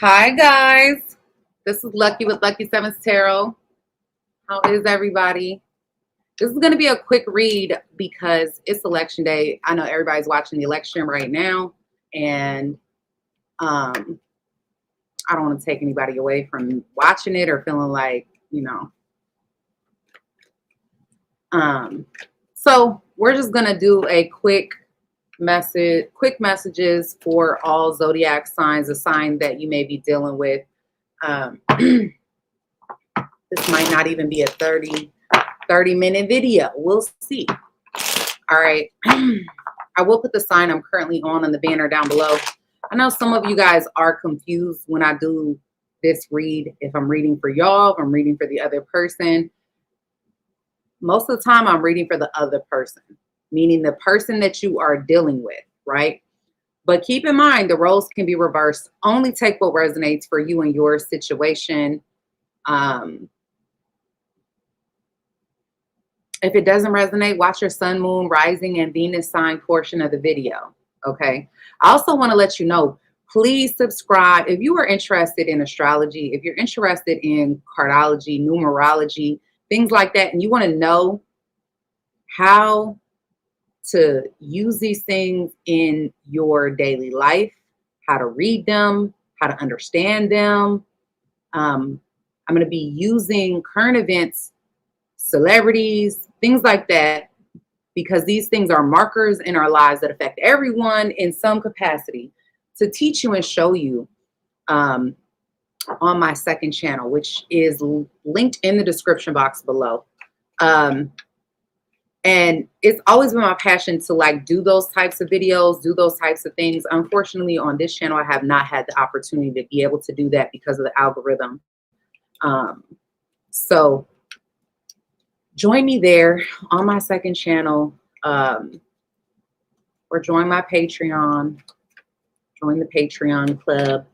Hi guys, this is Lucky with Lucky Sevens Tarot. How is everybody? This is going to be a quick read because it's election day. I know everybody's watching the election right now, and I don't want to take anybody away from watching it or feeling like, so we're just going to do a quick messages for all zodiac signs, a sign that you may be dealing with. This might not even be a 30-minute video. We'll see. All right. I will put the sign I'm currently on the banner down below. I know some of you guys are confused when I do this read, if I'm reading for y'all, if I'm reading for the other person. Most of the time I'm reading for the other person, meaning the person that you are dealing with, right? But keep in mind, the roles can be reversed. Only take what resonates for you and your situation. If it doesn't resonate, watch your sun, moon, rising, and Venus sign portion of the video, okay? I also want to let you know, please subscribe. If you are interested in astrology, if you're interested in cardology, numerology, things like that, and you want to know how to use these things in your daily life, how to read them, how to understand them. I'm going to be using current events, celebrities, things like that, because these things are markers in our lives that affect everyone in some capacity, to teach you and show you on my second channel, which is linked in the description box below. And it's always been my passion to do those types of videos, do those types of things. Unfortunately, on this channel, I have not had the opportunity to be able to do that because of the algorithm. So join me there on my second channel, or join my Patreon, join the Patreon club.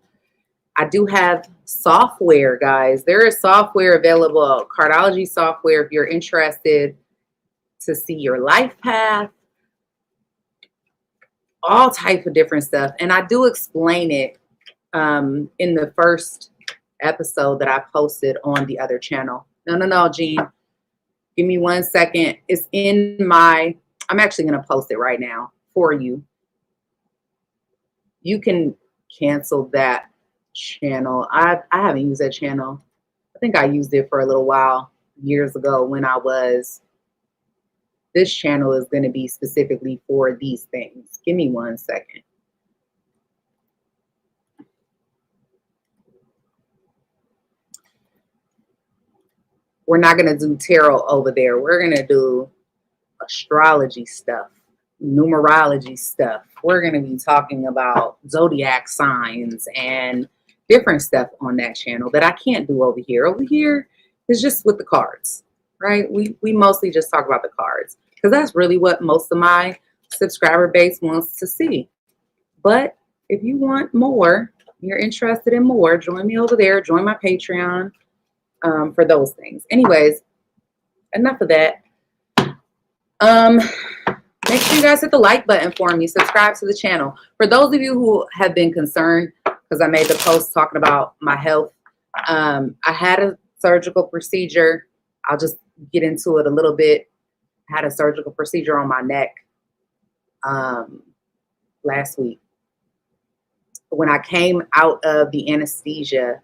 I do have software, guys. There is software available, cardology software, if you're interested to see your life path, all type of different stuff. And I do explain it in the first episode that I posted on the other channel. No, Jean. Give me 1 second. It's in my, I'm actually going to post it right now for you. You can cancel that channel. I haven't used that channel. I think I used it for a little while years ago when I was, this channel is going to be specifically for these things. Give me 1 second. We're not going to do tarot over there. We're going to do astrology stuff, numerology stuff. We're going to be talking about zodiac signs and different stuff on that channel that I can't do over here. Over here is just with the cards, right? We mostly just talk about the cards because that's really what most of my subscriber base wants to see. But if you want more, you're interested in more, join me over there. Join my Patreon. For those things. Anyways, enough of that. Make sure you guys hit the like button for me. Subscribe to the channel. For those of you who have been concerned, because I made the post talking about my health, I had a surgical procedure. I'll just get into it a little bit. I had a surgical procedure on my neck last week. When I came out of the anesthesia,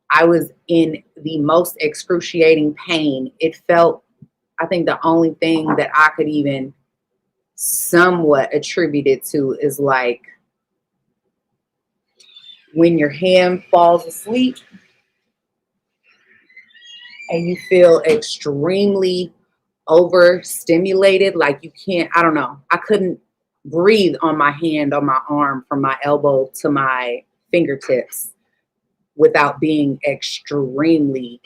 I was in the most excruciating pain. It felt, I think the only thing that I could even somewhat attribute it to is like when your hand falls asleep and you feel extremely overstimulated, like you can't, I don't know. I couldn't breathe on my hand, on my arm, from my elbow to my fingertips, without being extremely,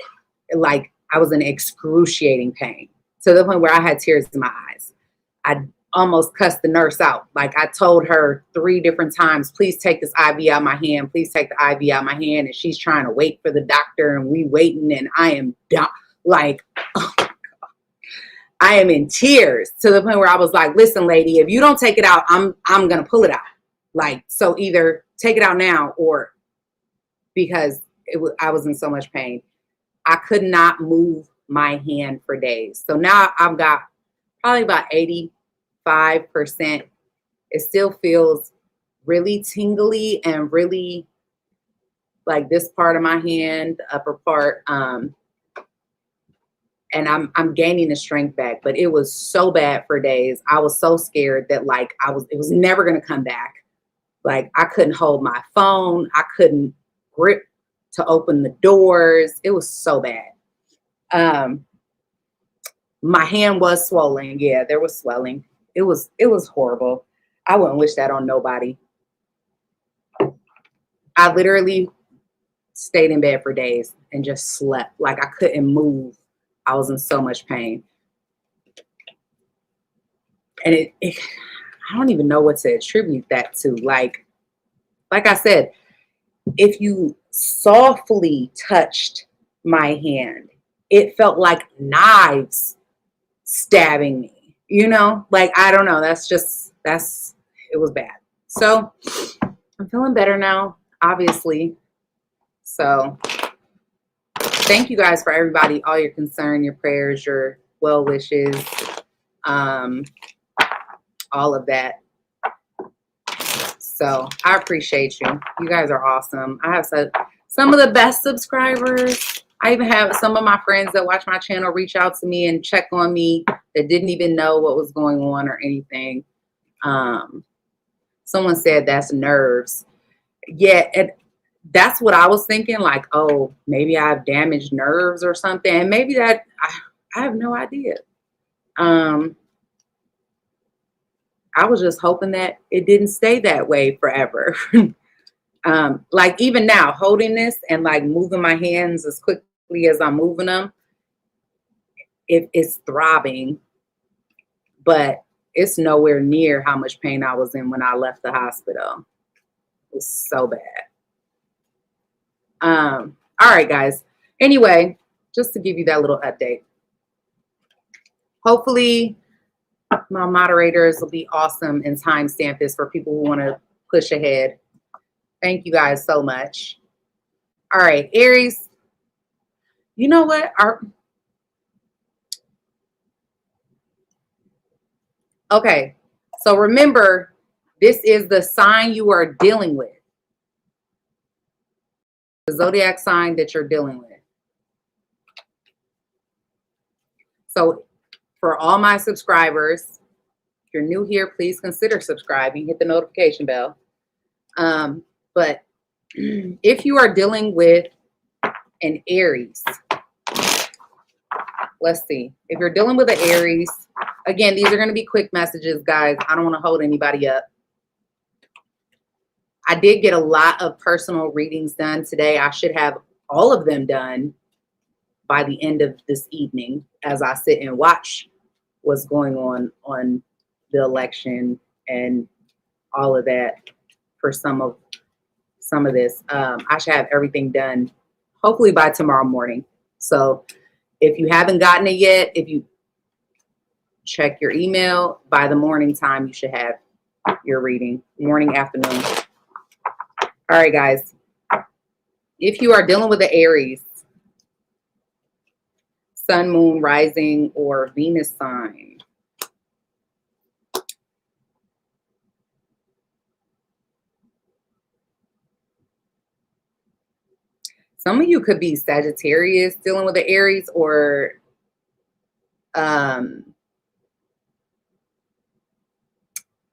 like I was in excruciating pain, to the point where I had tears in my eyes. I almost cussed the nurse out. Like I told her 3 different times, please take this IV out of my hand. Please take the IV out of my hand. And she's trying to wait for the doctor and we waiting, and I am like, oh my God. I am in tears, to the point where I was like, listen, lady, if you don't take it out, I'm going to pull it out. Like, so either take it out now or because I was in so much pain. I could not move my hand for days. So now I've got probably about 85%. It still feels really tingly and really like this part of my hand, the upper part. And I'm gaining the strength back, but it was so bad for days. I was so scared that like it was never gonna come back. Like I couldn't hold my phone, I couldn't grip to open the doors. It was so bad. My hand was swollen. Yeah, there was swelling. It was horrible. I wouldn't wish that on nobody. I literally stayed in bed for days and just slept. Like I couldn't move. I was in so much pain. And I don't even know what to attribute that to. Like I said, if you softly touched my hand, it felt like knives stabbing me, you know? Like, I don't know. It was bad. So I'm feeling better now, obviously. So thank you guys for everybody, all your concern, your prayers, your well wishes, all of that. So I appreciate you. You guys are awesome. I have some of the best subscribers. I even have some of my friends that watch my channel reach out to me and check on me that didn't even know what was going on or anything. Someone said that's nerves. Yeah, that's what I was thinking. Like, oh, maybe I have damaged nerves or something. And maybe that, I have no idea. I was just hoping that it didn't stay that way forever. Like even now, holding this and like moving my hands as quickly as I'm moving them, it's throbbing, but it's nowhere near how much pain I was in when I left the hospital. It was so bad. All right, guys. Anyway, just to give you that little update. Hopefully my moderators will be awesome and timestamp this for people who want to push ahead. Thank you guys so much. All right, Aries. You know what? Okay, so remember, this is the sign you are dealing with. The zodiac sign that you're dealing with. So for all my subscribers, if you're new here, please consider subscribing, hit the notification bell. But if you are dealing with an Aries, let's see. If you're dealing with an Aries, again, these are going to be quick messages, guys. I don't want to hold anybody up. I did get a lot of personal readings done today. I should have all of them done by the end of this evening as I sit and watch what's going on the election and all of that for some of this. I should have everything done hopefully by tomorrow morning. So if you haven't gotten it yet, if you check your email by the morning time, you should have your reading, morning, afternoon. All right, guys. If you are dealing with the Aries, sun, moon, rising, or Venus sign, some of you could be Sagittarius dealing with the Aries, or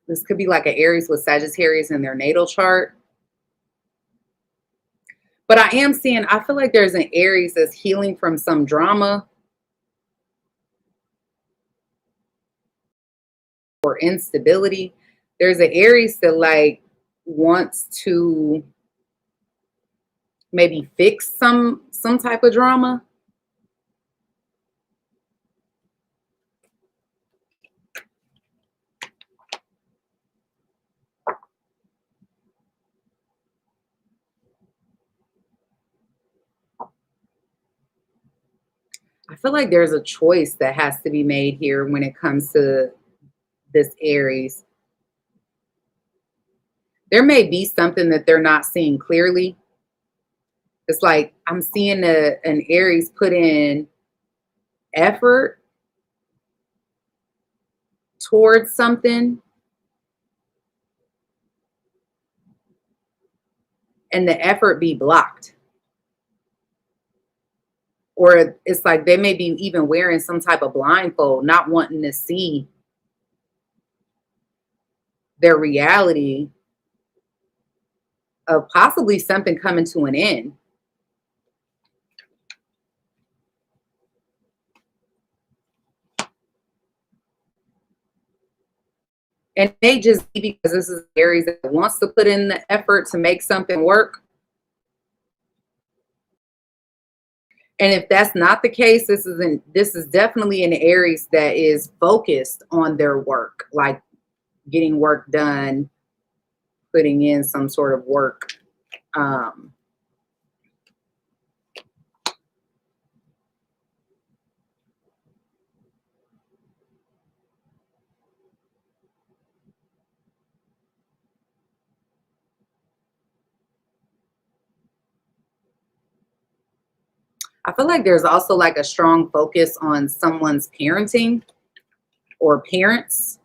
this could be like an Aries with Sagittarius in their natal chart. But I am seeing, I feel like there's an Aries that's healing from some drama or instability. There's an Aries that like wants to maybe fix some type of drama. I feel like there's a choice that has to be made here when it comes to this Aries. There may be something that they're not seeing clearly. It's like I'm seeing an Aries put in effort towards something, and the effort be blocked. Or it's like they may be even wearing some type of blindfold, not wanting to see their reality of possibly something coming to an end. And they just, because this is Aries that wants to put in the effort to make something work. And if that's not the case, this is definitely an Aries that is focused on their work, like getting work done, putting in some sort of work. I feel like there's also like a strong focus on someone's parenting or parents.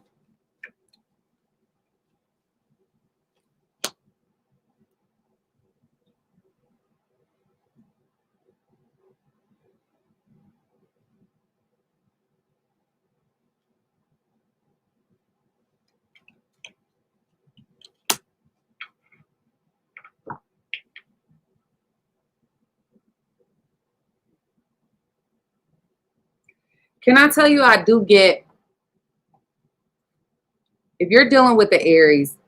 Can I tell you, I do get, if you're dealing with the Aries,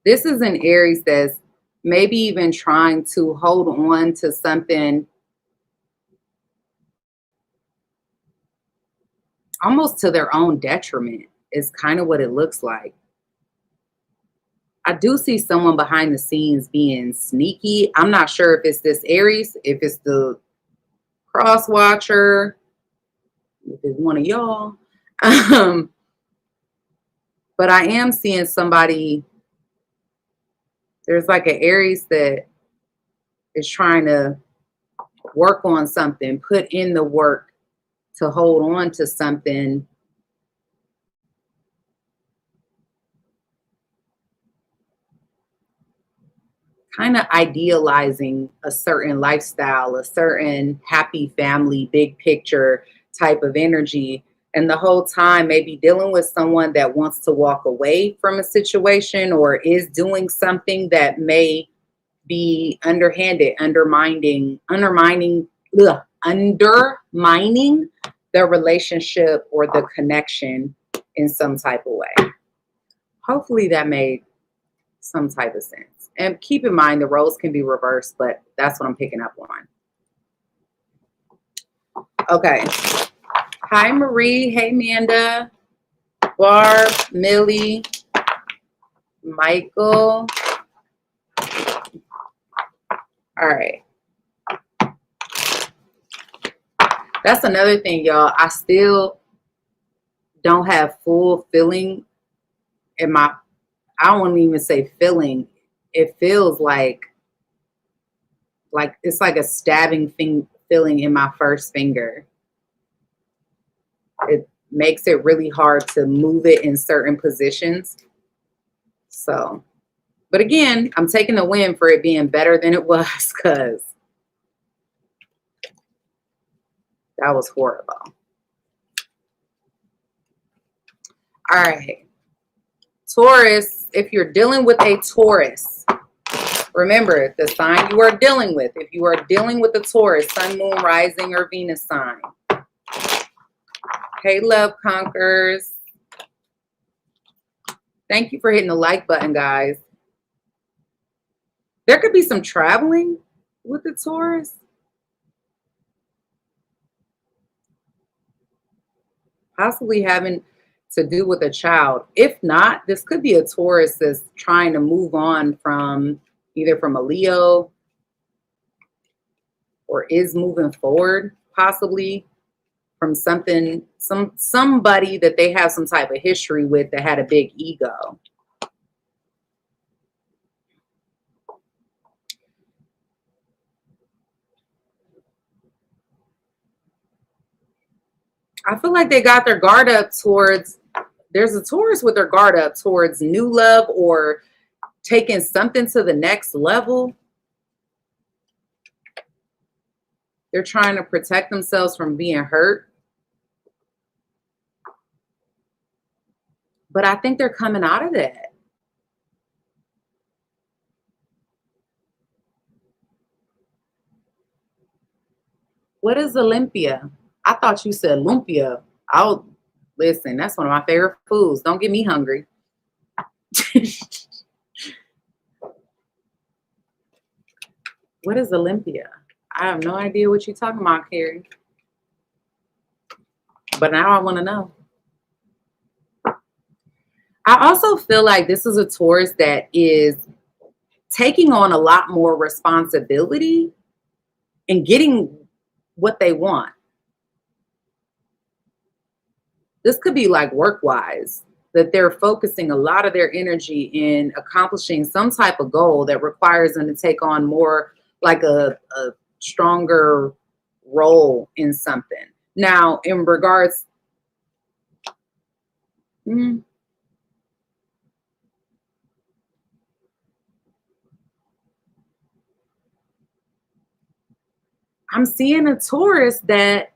this is an Aries that's maybe even trying to hold on to something almost to their own detriment, is kind of what it looks like. I do see someone behind the scenes being sneaky. I'm not sure if it's this Aries, if it's the cross watcher, if it's one of y'all. But I am seeing somebody, there's like an Aries that is trying to work on something, put in the work to hold on to something. Kind of idealizing a certain lifestyle, a certain happy family, big picture type of energy. And the whole time maybe dealing with someone that wants to walk away from a situation or is doing something that may be underhanded, undermining the relationship or the connection in some type of way. Hopefully that made some type of sense. And keep in mind, the roles can be reversed, but that's what I'm picking up on. Okay. Hi, Marie. Hey, Amanda. Barb, Millie, Michael. All right. That's another thing, y'all. I still don't have full feeling in my, I don't want to even say feeling. It feels like it's like a stabbing feeling in my first finger. It makes it really hard to move it in certain positions. So, but again, I'm taking the win for it being better than it was, because that was horrible. All right. Taurus, if you're dealing with a Taurus, remember the sign you are dealing with. If you are dealing with a Taurus, sun, moon, rising, or Venus sign. Hey, Love Conquers. Thank you for hitting the like button, guys. There could be some traveling with the Taurus. Possibly having to do with a child. If not, this could be a Taurus that's trying to move on from either from a Leo or is moving forward, possibly from somebody that they have some type of history with that had a big ego. I feel like they got their guard up towards, there's a Taurus with their guard up towards new love or taking something to the next level. They're trying to protect themselves from being hurt. But I think they're coming out of that. What is Olympia? I thought you said lumpia. I'll listen, that's one of my favorite foods. Don't get me hungry. What is Olympia? I have no idea what you're talking about, Carrie. But now I want to know. I also feel like this is a Taurus that is taking on a lot more responsibility and getting what they want. This could be like work-wise, that they're focusing a lot of their energy in accomplishing some type of goal that requires them to take on more, like a stronger role in something. Now, in regards, I'm seeing a Taurus that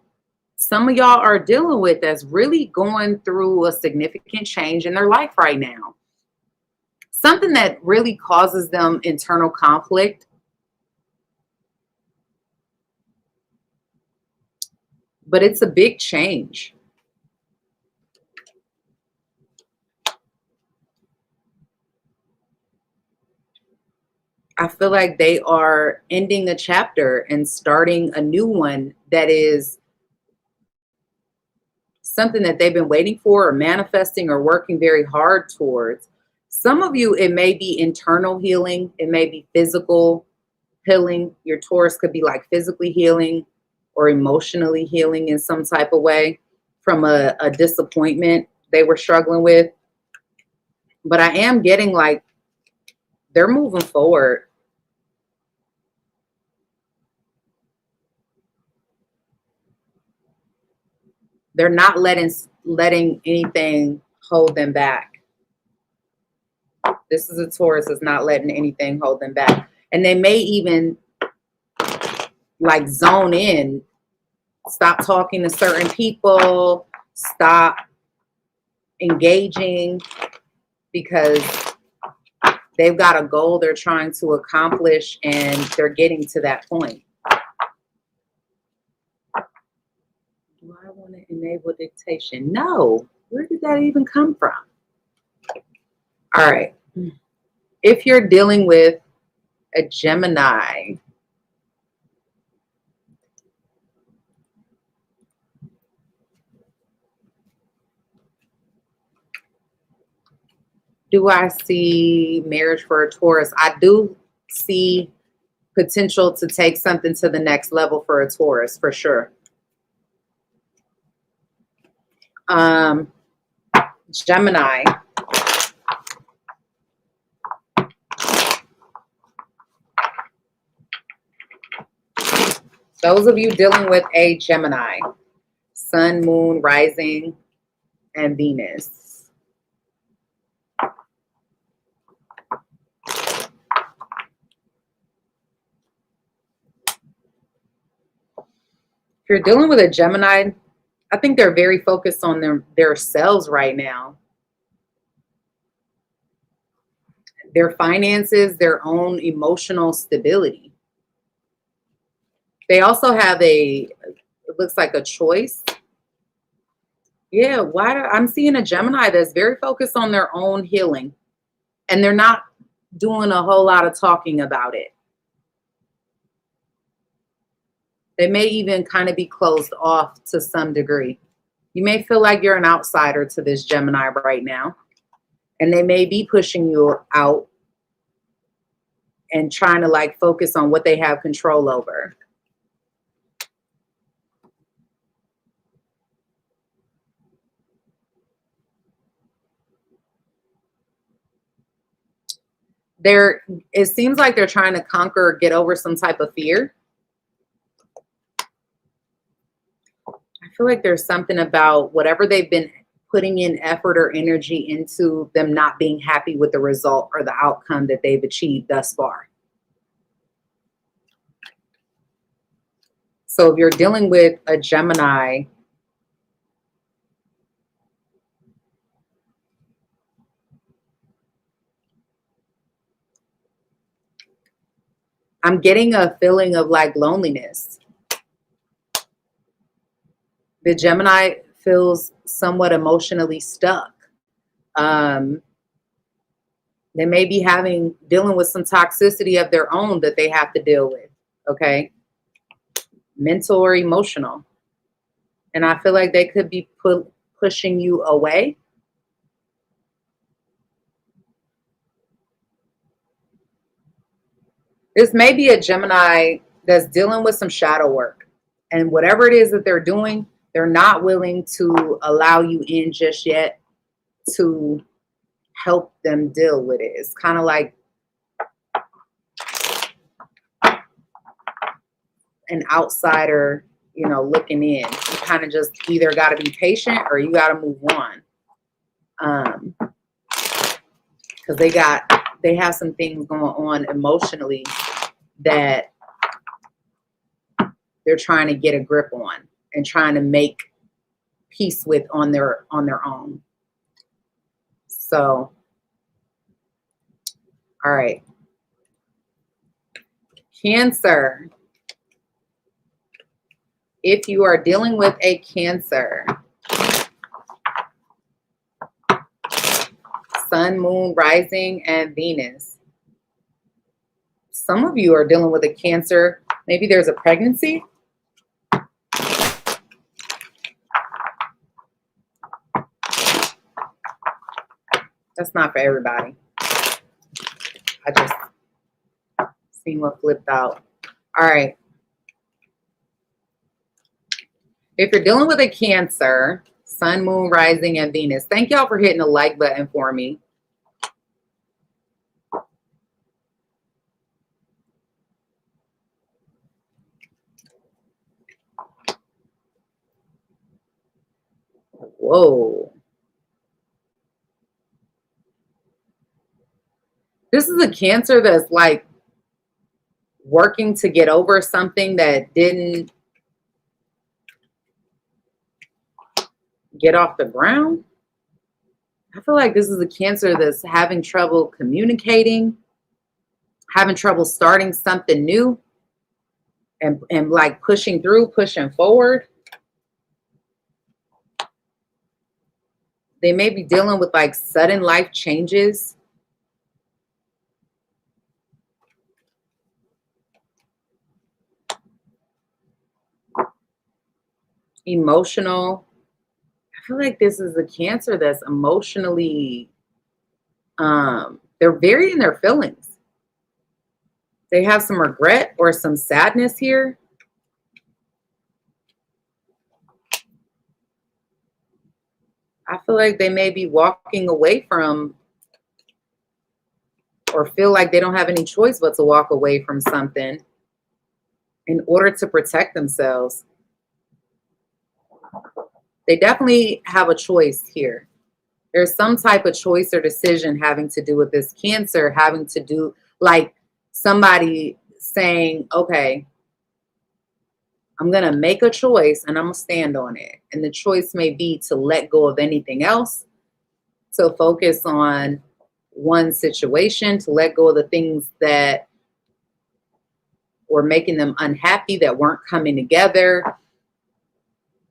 some of y'all are dealing with that's really going through a significant change in their life right now. Something that really causes them internal conflict. But it's a big change. I feel like they are ending a chapter and starting a new one that is something that they've been waiting for or manifesting or working very hard towards. Some of you, it may be internal healing. It may be physical healing. Your Taurus could be like physically healing or emotionally healing in some type of way from a disappointment they were struggling with. But I am getting like they're moving forward. They're not letting anything hold them back. This is a Taurus that's not letting anything hold them back. And they may even like zone in, stop talking to certain people, stop engaging because they've got a goal they're trying to accomplish and they're getting to that point. Do I want to enable dictation? No. Where did that even come from? All right. If you're dealing with a Gemini, do I see marriage for a Taurus? I do see potential to take something to the next level for a Taurus, for sure. Gemini. Those of you dealing with a Gemini, Sun, Moon, Rising, and Venus. If you're dealing with a Gemini, I think they're very focused on their selves right now. Their finances, their own emotional stability. They also have it looks like a choice. Yeah, I'm seeing a Gemini that's very focused on their own healing. And they're not doing a whole lot of talking about it. They may even kind of be closed off to some degree. You may feel like you're an outsider to this Gemini right now. And they may be pushing you out and trying to like focus on what they have control over. It seems like they're trying to conquer or get over some type of fear. I feel like there's something about whatever they've been putting in effort or energy into, them not being happy with the result or the outcome that they've achieved thus far. So if you're dealing with a Gemini, I'm getting a feeling of like loneliness. The Gemini feels somewhat emotionally stuck. They may be dealing with some toxicity of their own that they have to deal with. Okay. Mental or emotional. And I feel like they could be pushing you away. This may be a Gemini that's dealing with some shadow work. And whatever it is that they're doing, they're not willing to allow you in just yet to help them deal with it. It's kind of like an outsider, you know, looking in. You kind of just either got to be patient or you got to move on. Because they have some things going on emotionally that they're trying to get a grip on and trying to make peace with on their own. So, all right. Cancer. If you are dealing with a Cancer, Sun, Moon, Rising, and Venus. Some of you are dealing with a Cancer. Maybe there's a pregnancy. That's not for everybody. I just seen what flipped out. All right. If you're dealing with a Cancer, Sun, Moon, Rising, and Venus, thank y'all for hitting the like button for me. Whoa. This is a Cancer that's like working to get over something that didn't get off the ground. I feel like this is a Cancer that's having trouble communicating, having trouble starting something new, and like pushing through, pushing forward. They may be dealing with like sudden life changes. Emotional. I feel like this is a Cancer that's emotionally, they're very in their feelings. They have some regret or some sadness here. I feel like they may be walking away from, or feel like they don't have any choice but to walk away from something in order to protect themselves. They definitely have a choice here. There's some type of choice or decision having to do with this Cancer, having to do like somebody saying, okay, I'm going to make a choice and I'm going to stand on it. And the choice may be to let go of anything else, to focus on one situation, to let go of the things that were making them unhappy, that weren't coming together,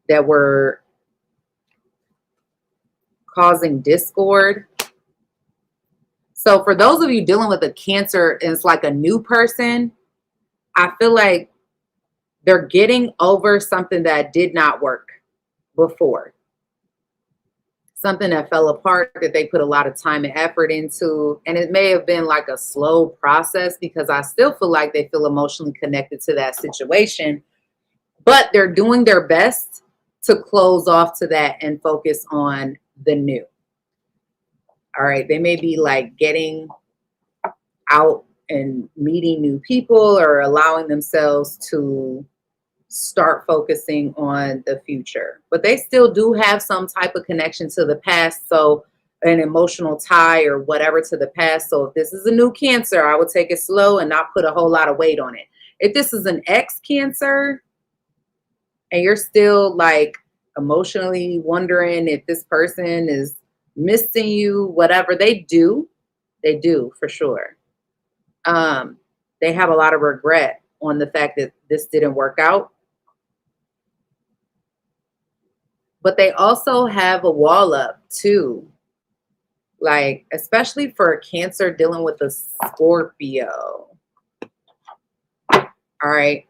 that were causing discord. So for those of you dealing with a Cancer, it's like a new person, I feel like they're getting over something that did not work before. Something that fell apart, that they put a lot of time and effort into. And it may have been like a slow process, because I still feel like they feel emotionally connected to that situation. But they're doing their best to close off to that and focus on the new. All right. They may be like getting out and meeting new people, or allowing themselves to start focusing on the future. But they still do have some type of connection to the past. So an emotional tie or whatever to the past. So if this is a new Cancer, I would take it slow and not put a whole lot of weight on it. If this is an ex Cancer and you're still like emotionally wondering if this person is missing you, whatever, they do for sure. They have a lot of regret on the fact that this didn't work out. But they also have a wall up too. Like, especially for a Cancer dealing with a Scorpio. All right.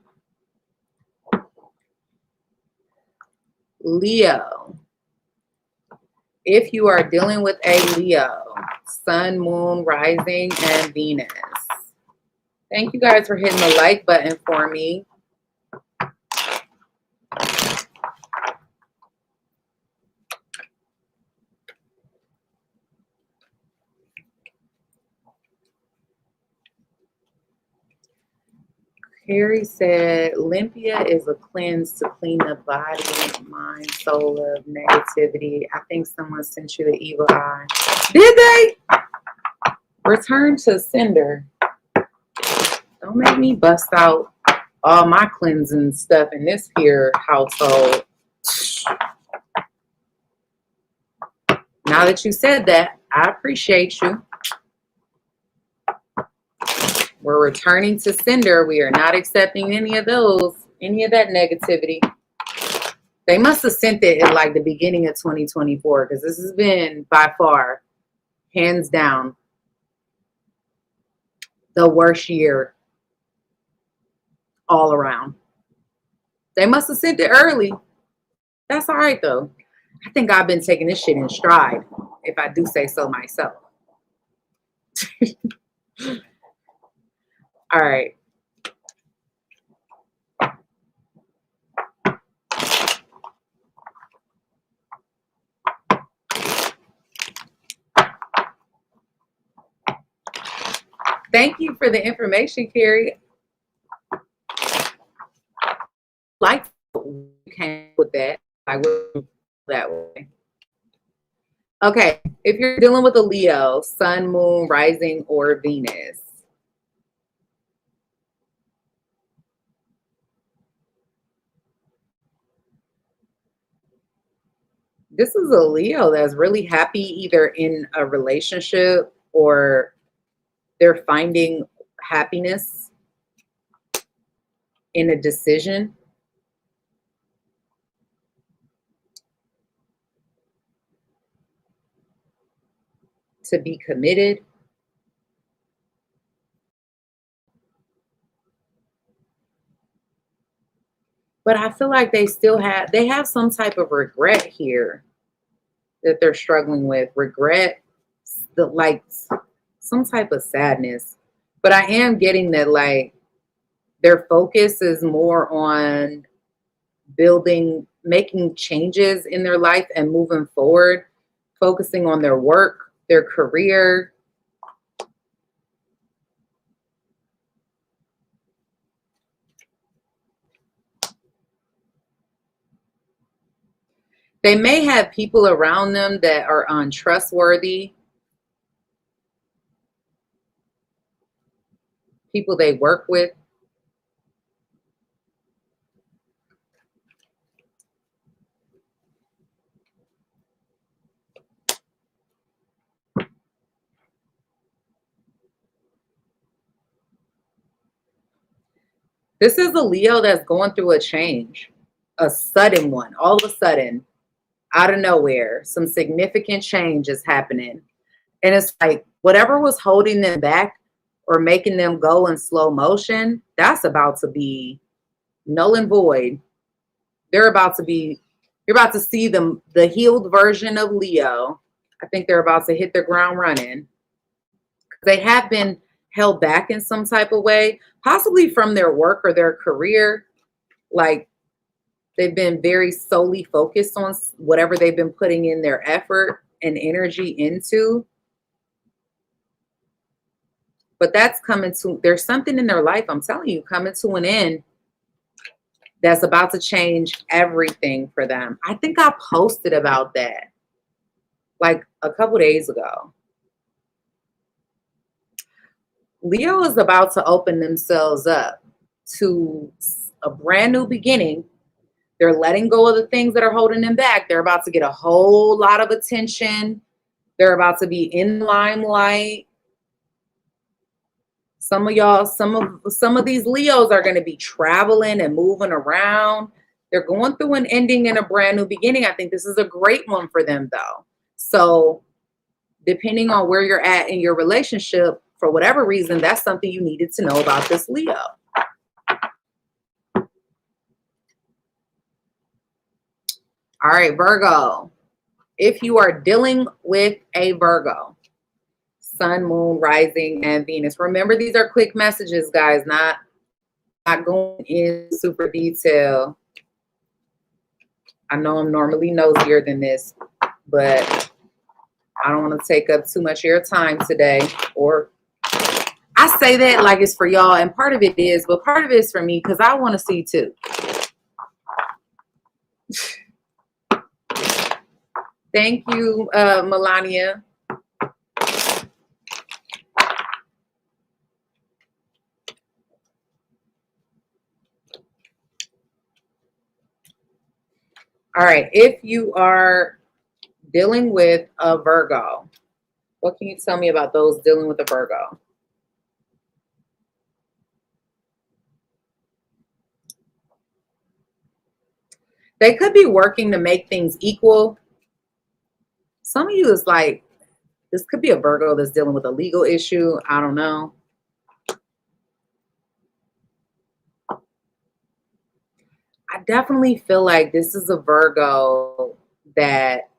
Leo. If you are dealing with a Leo, Sun, Moon, Rising, and Venus. Thank you guys for hitting the like button for me. Harry said, Olympia is a cleanse to clean the body, mind, soul of negativity. I think someone sent you the evil eye. Did they? Return to sender. Don't make me bust out all my cleansing stuff in this here household. Now that you said that, I appreciate you. We're returning to sender. We are not accepting any of those, any of that negativity. They must have sent it in like the beginning of 2024 because this has been by far, hands down, the worst year all around. They must have sent it early. That's all right though. I think I've been taking this shit in stride, if I do say so myself. All right. Thank you for the information, Carrie. Like you came with that. I wouldn't that way. Okay, if you're dealing with a Leo, Sun, Moon, Rising, or Venus. This is a Leo that's really happy either in a relationship or they're finding happiness in a decision. To be committed. But I feel like they have some type of regret here that they're struggling with. Regret, like some type of sadness. But I am getting that like their focus is more on building, making changes in their life and moving forward, focusing on their work, their career. They may have people around them that are untrustworthy, people they work with. This is a Leo that's going through a change, a sudden one, all of a sudden, out of nowhere, some significant change is happening. And it's like whatever was holding them back or making them go in slow motion, that's about to be null and void. You're about to see the healed version of Leo. I think they're about to hit the ground running. They have been held back in some type of way, possibly from their work or their career. Like they've been very solely focused on whatever they've been putting in their effort and energy into. But that's coming to, there's something in their life, I'm telling you, coming to an end that's about to change everything for them. I think I posted about that like a couple days ago. Leo is about to open themselves up to a brand new beginning. They're letting go of the things that are holding them back. They're about to get a whole lot of attention. They're about to be in the limelight. Some of y'all, some of these Leos are going to be traveling and moving around. They're going through an ending and a brand new beginning. I think this is a great one for them, though. So depending on where you're at in your relationship, for whatever reason, that's something you needed to know about this Leo. All right, Virgo. If you are dealing with a Virgo, Sun, Moon, Rising, and Venus. Remember, these are quick messages, guys, not going in super detail. I know I'm normally nosier than this, but I don't want to take up too much of your time today. Or I say that like it's for y'all, and part of it is, but part of it is for me because I want to see too. Thank you, Melania. All right, if you are dealing with a Virgo, what can you tell me about those dealing with a Virgo? They could be working to make things equal. Some of you is like, this could be a Virgo that's dealing with a legal issue. I don't know. I definitely feel like this is a Virgo that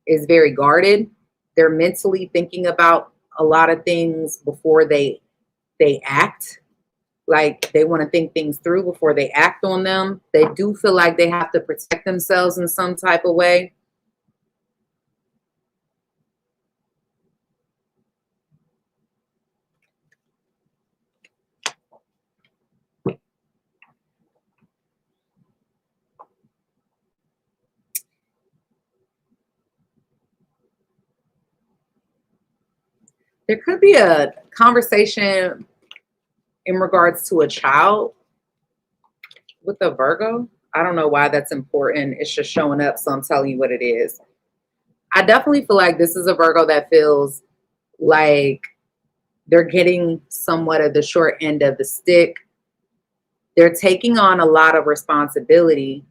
is very guarded. They're mentally thinking about a lot of things before they act. Like they want to think things through before they act on them. They do feel like they have to protect themselves in some type of way. There could be a conversation in regards to a child with a Virgo. I don't know why that's important. It's just showing up, so I'm telling you what it is. I definitely feel like this is a Virgo that feels like they're getting somewhat of the short end of the stick. They're taking on a lot of responsibility,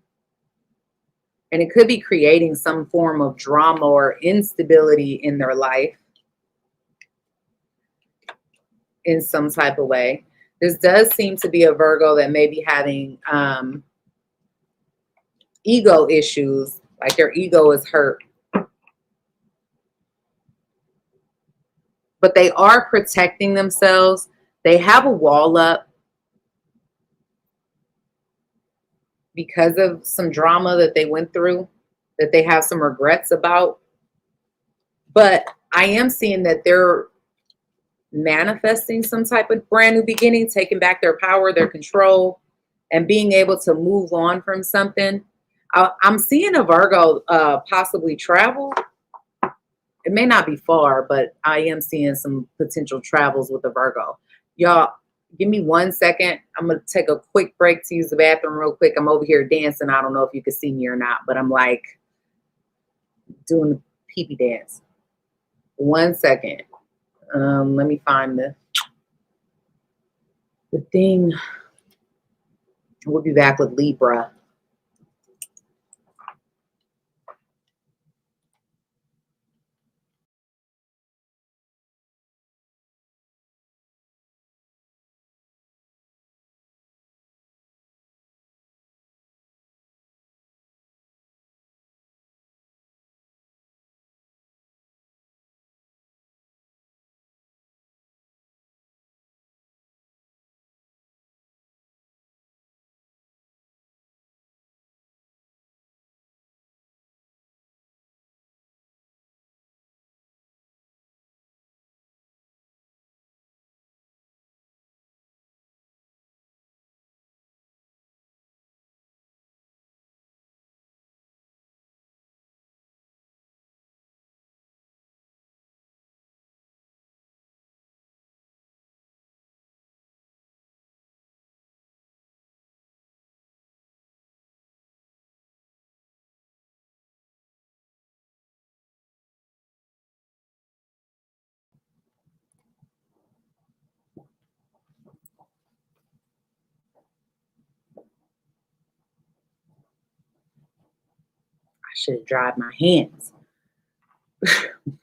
and it could be creating some form of drama or instability in their life in some type of way. This does seem to be a Virgo that may be having ego issues, like their ego is hurt. But they are protecting themselves. They have a wall up because of some drama that they went through, that they have some regrets about. But I am seeing that they're manifesting some type of brand new beginning, taking back their power, their control, and being able to move on from something. I'm seeing a Virgo possibly travel. It may not be far, but I am seeing some potential travels with a Virgo. Y'all, give me 1 second. I'm going to take a quick break to use the bathroom real quick. I'm over here dancing. I don't know if you can see me or not, but I'm like doing the pee-pee dance. 1 second. Let me find the thing. We'll be back with Libra. should have dried my hands.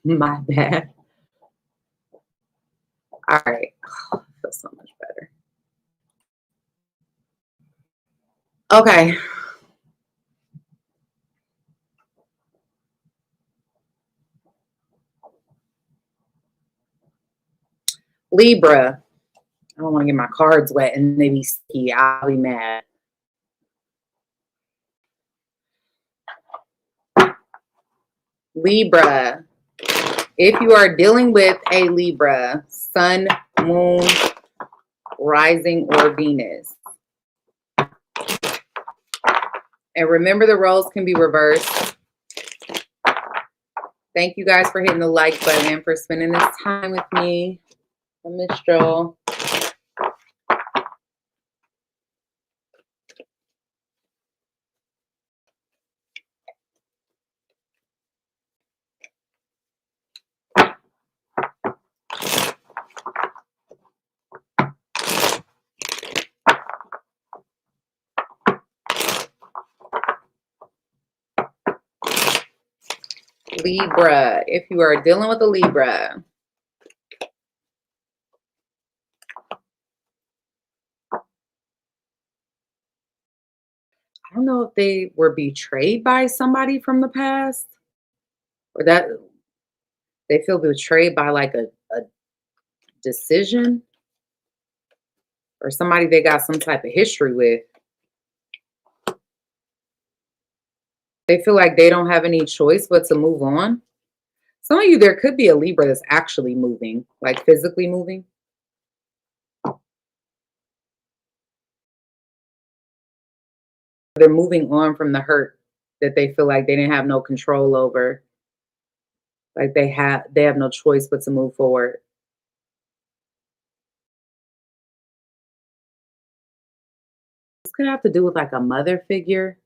My bad. All right. Oh, I feel so much better. Okay. Libra. I don't want to get my cards wet and they be sticky. I'll be mad. Libra. If you are dealing with a Libra, Sun, Moon, Rising, or Venus. And remember, the roles can be reversed. Thank you guys for hitting the like button and for spending this time with me. I'm Miss Joel. Libra, if you are dealing with a Libra, I don't know if they were betrayed by somebody from the past, or that they feel betrayed by like a decision or somebody they got some type of history with. They feel like they don't have any choice but to move on. Some of you, there could be a Libra that's actually moving, like physically moving. They're moving on from the hurt that they feel like they didn't have no control over. Like they have no choice but to move forward. This could have to do with like a mother figure.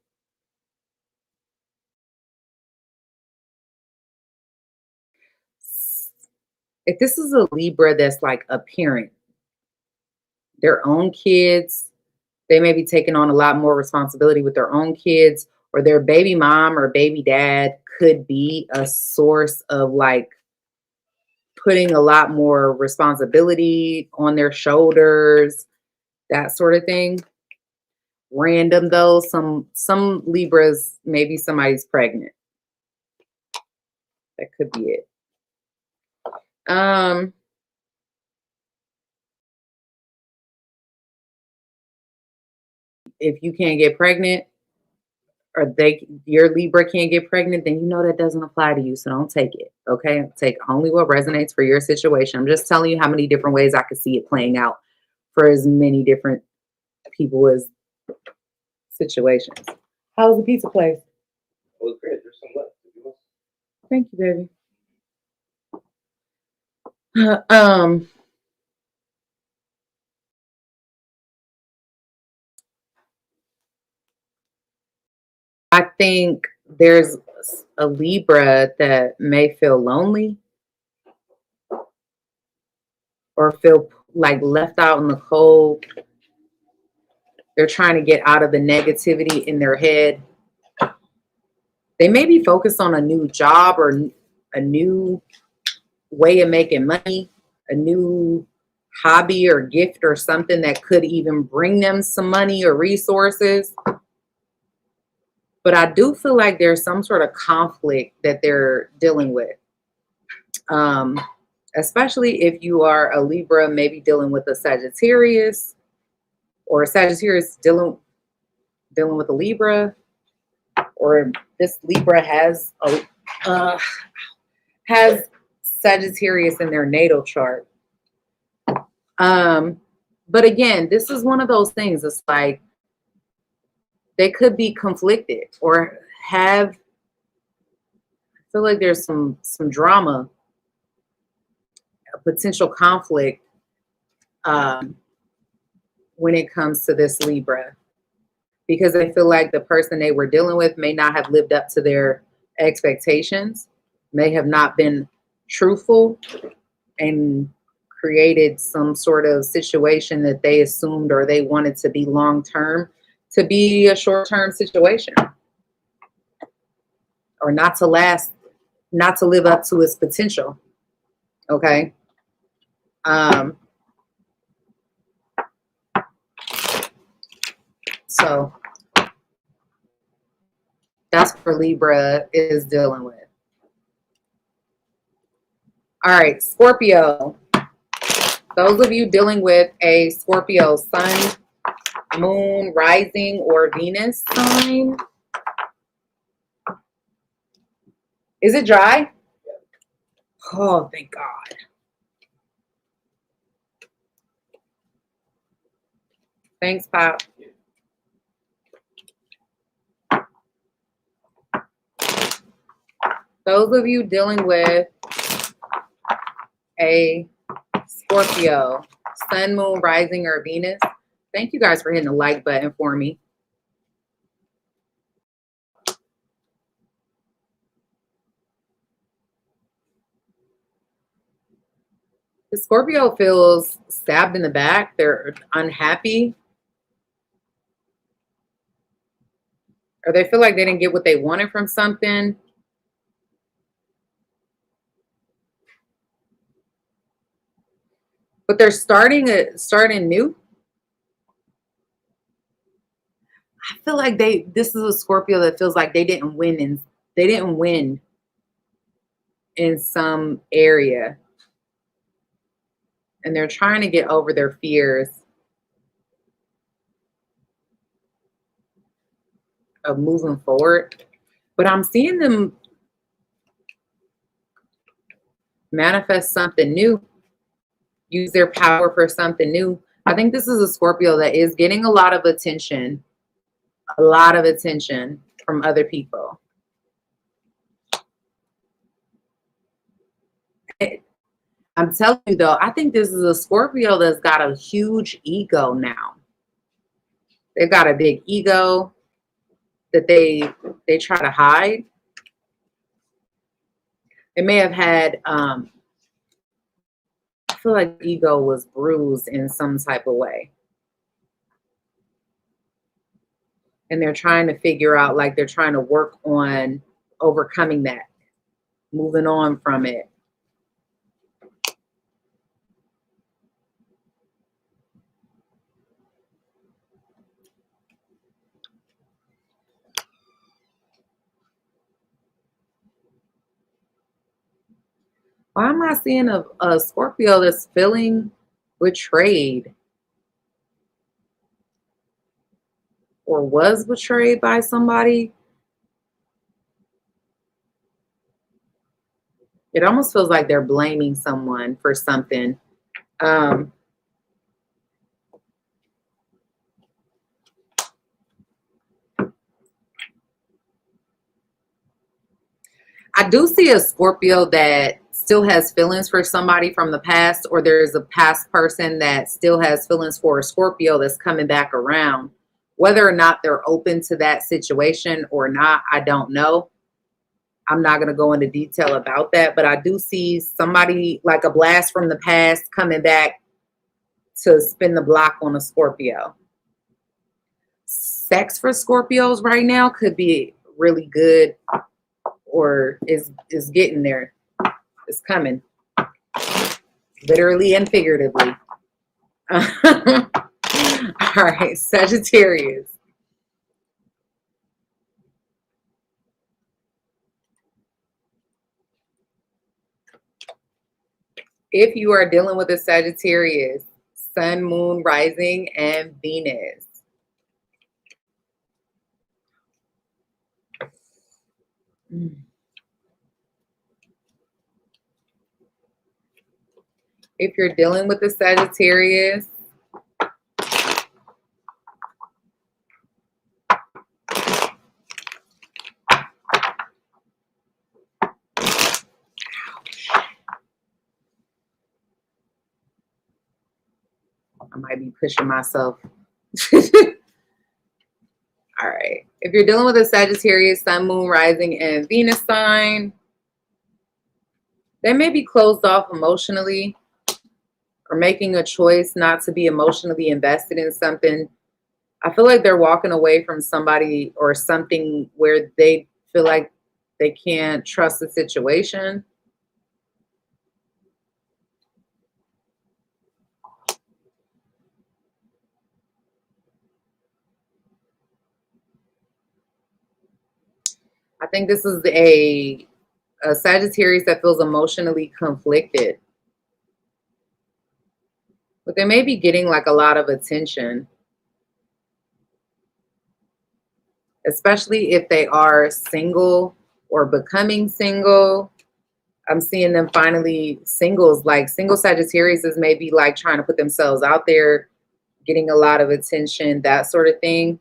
If this is a Libra that's like a parent, their own kids, they may be taking on a lot more responsibility with their own kids, or their baby mom or baby dad could be a source of like putting a lot more responsibility on their shoulders, that sort of thing. Random though, some Libras, maybe somebody's pregnant. That could be it. If you can't get pregnant, or your Libra can't get pregnant, then you know that doesn't apply to you. So don't take it. Okay. Take only what resonates for your situation. I'm just telling you how many different ways I could see it playing out for as many different people as situations. How's the pizza place? Oh, it's great. There's some left. Thank you, baby. I think there's a Libra that may feel lonely or feel like left out in the cold. They're trying to get out of the negativity in their head. They may be focused on a new job or a new way of making money, a new hobby or gift or something that could even bring them some money or resources. But I do feel like there's some sort of conflict that they're dealing with. Especially if you are a Libra, maybe dealing with a Sagittarius, or a Sagittarius dealing with a Libra, or this Libra has Sagittarius in their natal chart. But again, this is one of those things. It's like they could be conflicted or have. I feel like there's some drama, a potential conflict when it comes to this Libra, because they feel like the person they were dealing with may not have lived up to their expectations, may have not been truthful, and created some sort of situation that they assumed or they wanted to be long-term to be a short-term situation. or not to last, not to live up to its potential. Okay. So that's what Libra is dealing with. All right, Scorpio. Those of you dealing with a Scorpio sun, moon, rising, or Venus sign. Is it dry? Oh, thank God. Thanks, Pop. Those of you dealing with a Scorpio, sun, moon, rising, or Venus, thank you guys for hitting the like button for me. The Scorpio feels stabbed in the back. They're unhappy. Or they feel like they didn't get what they wanted from something. But they're starting new. I feel like this is a Scorpio that feels like they didn't win in some area. And they're trying to get over their fears of moving forward. But I'm seeing them manifest something new, use their power for something new. I think this is a Scorpio that is getting a lot of attention from other people. I'm telling you though, I think this is a Scorpio that's got a huge ego now. They've got a big ego that they try to hide. They may have had, I feel like ego was bruised in some type of way. And they're trying to figure out, like they're trying to work on overcoming that, moving on from it. Why am I seeing a Scorpio that's feeling betrayed or was betrayed by somebody? It almost feels like they're blaming someone for something. I do see a Scorpio that still has feelings for somebody from the past, or there's a past person that still has feelings for a Scorpio that's coming back around. Whether or not they're open to that situation or not, I don't know. I'm not going to go into detail about that, but I do see somebody like a blast from the past coming back to spin the block on a Scorpio. Sex for Scorpios right now could be really good, or is getting there. It's coming, literally and figuratively. All right, Sagittarius. If you are dealing with a Sagittarius, sun, moon, rising, and Venus. If you're dealing with a Sagittarius, I might be pushing myself. All right. If you're dealing with a Sagittarius, sun, moon, rising, and Venus sign, they may be closed off emotionally or making a choice not to be emotionally invested in something. I feel like they're walking away from somebody or something where they feel like They can't trust the situation. I think this is a Sagittarius that feels emotionally conflicted. But they may be getting like a lot of attention, especially if they are single or becoming single. I'm seeing them finally singles, like single Sagittarius is maybe like trying to put themselves out there, getting a lot of attention, that sort of thing.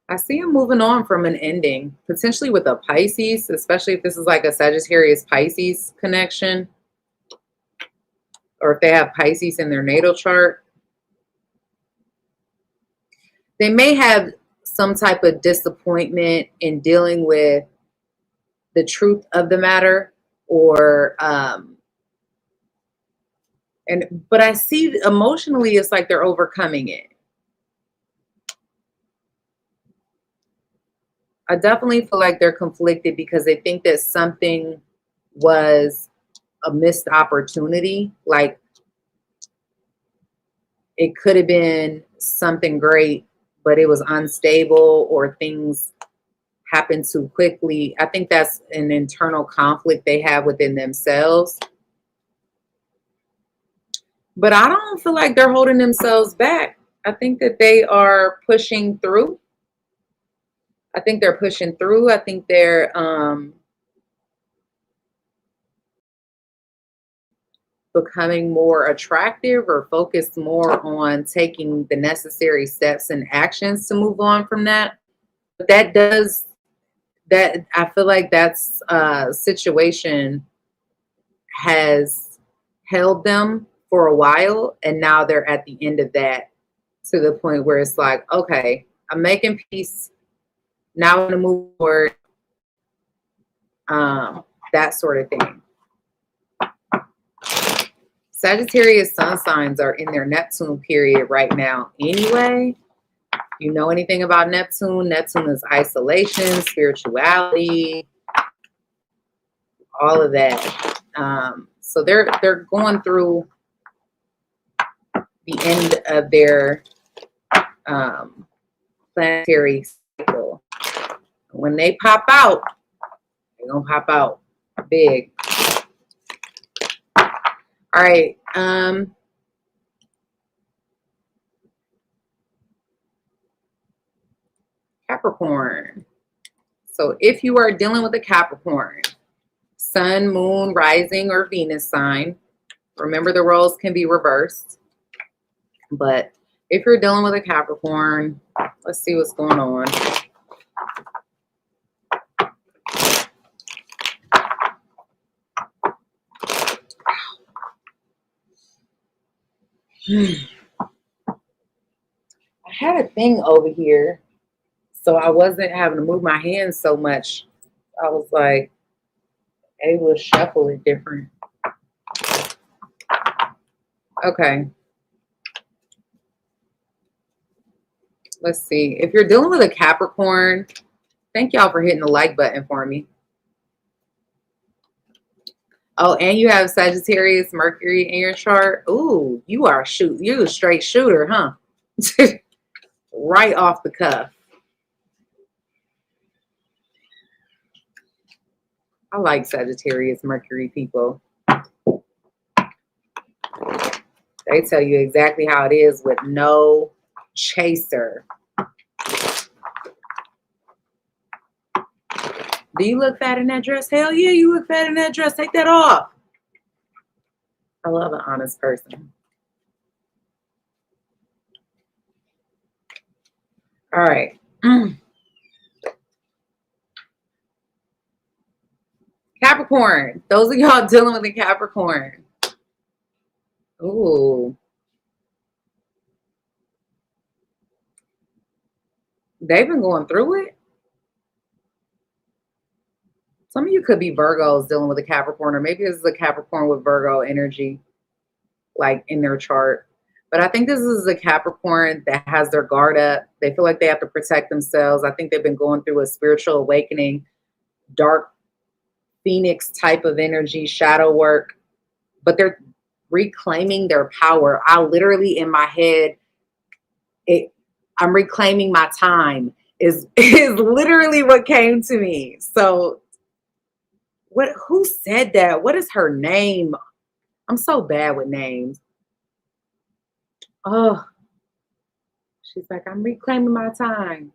I see them moving on from an ending, potentially with a Pisces, especially if this is like a Sagittarius Pisces connection, or if they have Pisces in their natal chart. They may have some type of disappointment in dealing with the truth of the matter, or but I see emotionally it's like they're overcoming it. I definitely feel like they're conflicted because they think that something was a missed opportunity. Like it could have been something great, but it was unstable, or things happened too quickly. I think that's an internal conflict they have within themselves. But I don't feel like they're holding themselves back. I think that they are pushing through. I think they're pushing through. I think they're becoming more attractive, or focused more on taking the necessary steps and actions to move on from that. But that I feel like that's situation has held them for a while, and now they're at the end of that, to the point where it's like, okay, I'm making peace. Now I'm gonna move forward. That sort of thing. Sagittarius sun signs are in their Neptune period right now anyway. You know anything about Neptune? Neptune is isolation, spirituality, all of that. So they're going through the end of their planetary cycle. When they pop out, they're gonna pop out big. All right. Capricorn. So if you are dealing with a Capricorn, Sun, Moon, Rising, or Venus sign, remember the roles can be reversed. But if you're dealing with a Capricorn, let's see what's going on. I had a thing over here, so I wasn't having to move my hands so much. I was like able to shuffle it different. Okay. Let's see. If you're dealing with a Capricorn, thank y'all for hitting the like button for me. Oh, and you have Sagittarius, Mercury in your chart. Ooh, you are you a straight shooter, huh? Right off the cuff. I like Sagittarius, Mercury people. They tell you exactly how it is with no chaser. Do you look fat in that dress? Hell yeah, you look fat in that dress. Take that off. I love an honest person. All right. Capricorn. Those of y'all dealing with a Capricorn. Ooh. They've been going through it. Some of you could be Virgos dealing with a Capricorn, or maybe this is a Capricorn with Virgo energy. like in their chart. But I think this is a Capricorn that has their guard up. They feel like they have to protect themselves. I think they've been going through a spiritual awakening, dark phoenix type of energy, shadow work, but they're reclaiming their power. I literally in my head, I'm reclaiming my time is literally what came to me. So who said that? What is her name? I'm so bad with names. Oh, she's like, I'm reclaiming my time.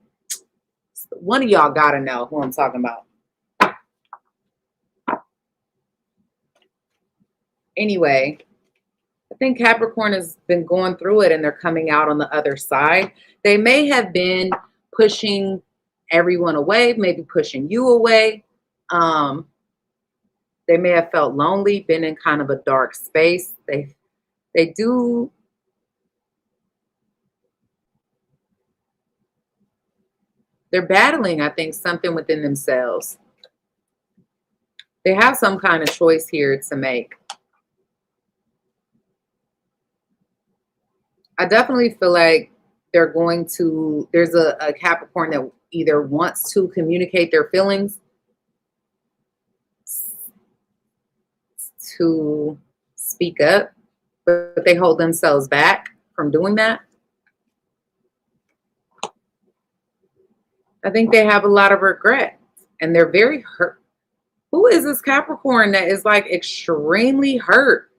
One of y'all gotta know who I'm talking about. Anyway, I think Capricorn has been going through it and they're coming out on the other side. They may have been pushing everyone away, maybe pushing you away. They may have felt lonely, been in kind of a dark space. They're battling, I think, something within themselves. They have some kind of choice here to make. I definitely feel like there's a Capricorn that either wants to communicate their feelings, to speak up, but they hold themselves back from doing that. I think they have a lot of regret and they're very hurt. Who is this Capricorn that is like extremely hurt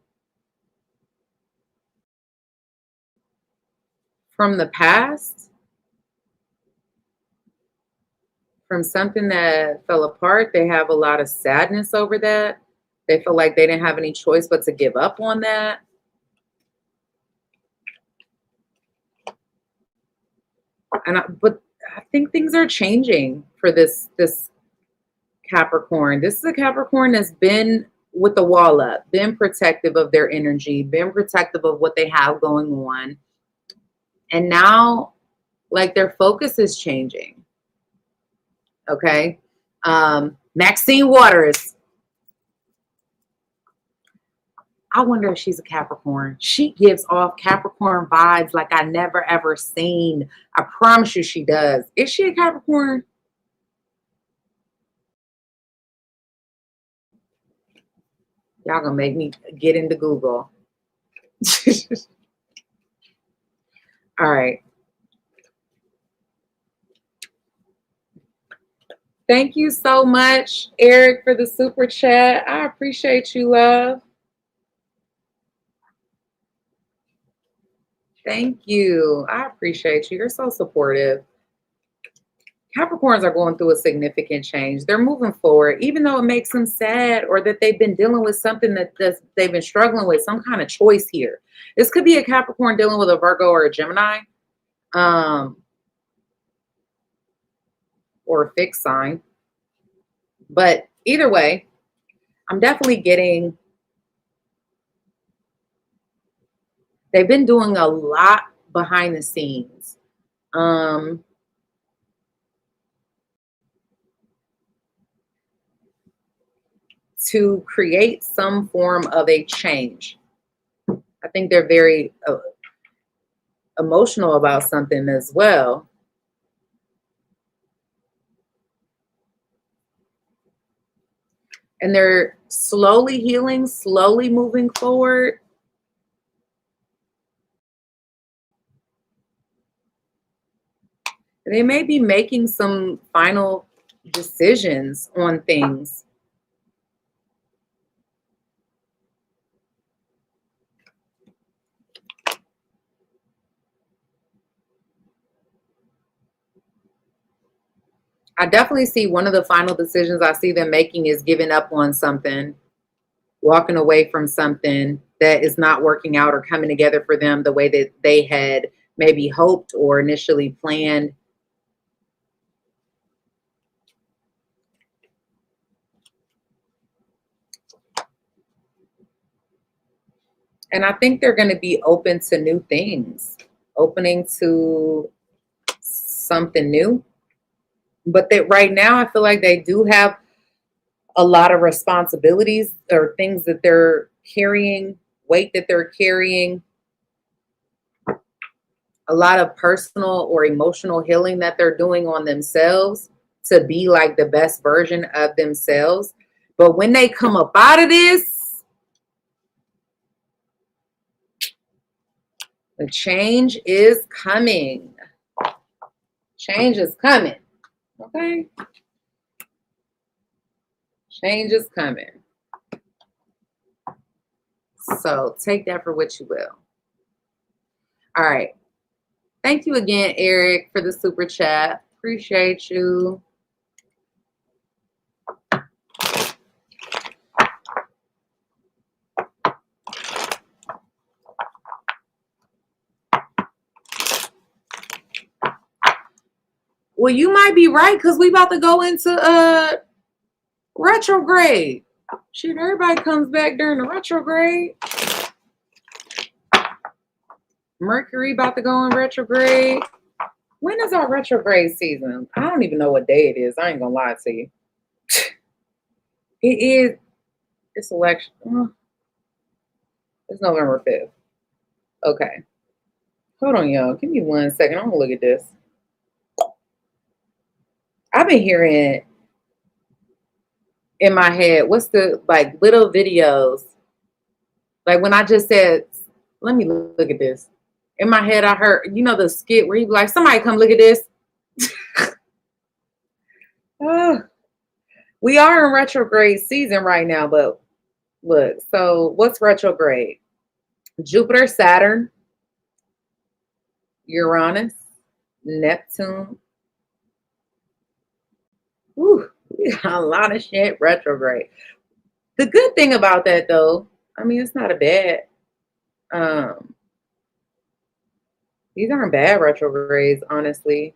from the past? From something that fell apart? They have a lot of sadness over that. They feel like they didn't have any choice but to give up on that. But I think things are changing for this Capricorn. This is a Capricorn that's been with the wall up, been protective of their energy, been protective of what they have going on. And now, like, their focus is changing. Okay. Maxine Waters. I wonder if she's a Capricorn. She gives off Capricorn vibes like I never ever seen. I promise you she does. Is she a Capricorn? Y'all gonna make me get into Google. All right. Thank you so much, Eric, for the super chat. I appreciate you, love. Thank you. I appreciate you. You're so supportive. Capricorns are going through a significant change. They're moving forward, even though it makes them sad or that they've been dealing with something that they've been struggling with, some kind of choice here. This could be a Capricorn dealing with a Virgo or a Gemini, or a fixed sign. But either way, I'm definitely getting, they've been doing a lot behind the scenes. To create some form of a change. I think they're very emotional about something as well. And they're slowly healing, slowly moving forward. They may be making some final decisions on things. I definitely see one of the final decisions I see them making is giving up on something, walking away from something that is not working out or coming together for them the way that they had maybe hoped or initially planned. And I think they're going to be open to new things, opening to something new. But that right now, I feel like they do have a lot of responsibilities or things that they're carrying weight that they're carrying, a lot of personal or emotional healing that they're doing on themselves to be like the best version of themselves. But when they come up out of this, the change is coming. Change is coming. Okay? Change is coming. So take that for what you will. All right. Thank you again, Eric, for the super chat. Appreciate you. Well, you might be right, because we about to go into retrograde. Shit, everybody comes back during the retrograde. Mercury about to go in retrograde. When is our retrograde season? I don't even know what day it is. I ain't gonna lie to you. It is. It's election. It's November 5th. Okay. Hold on, y'all. Give me 1 second. I'm gonna look at this. I've been hearing in my head, what's the like little videos? Like when I just said, let me look at this. In my head, I heard, you know, the skit where you be like, somebody come look at this. We are in retrograde season right now, but look, so what's retrograde? Jupiter, Saturn, Uranus, Neptune. Whew, we got a lot of shit retrograde. The good thing about that, though, I mean, it's not a bad, these aren't bad retrogrades, honestly.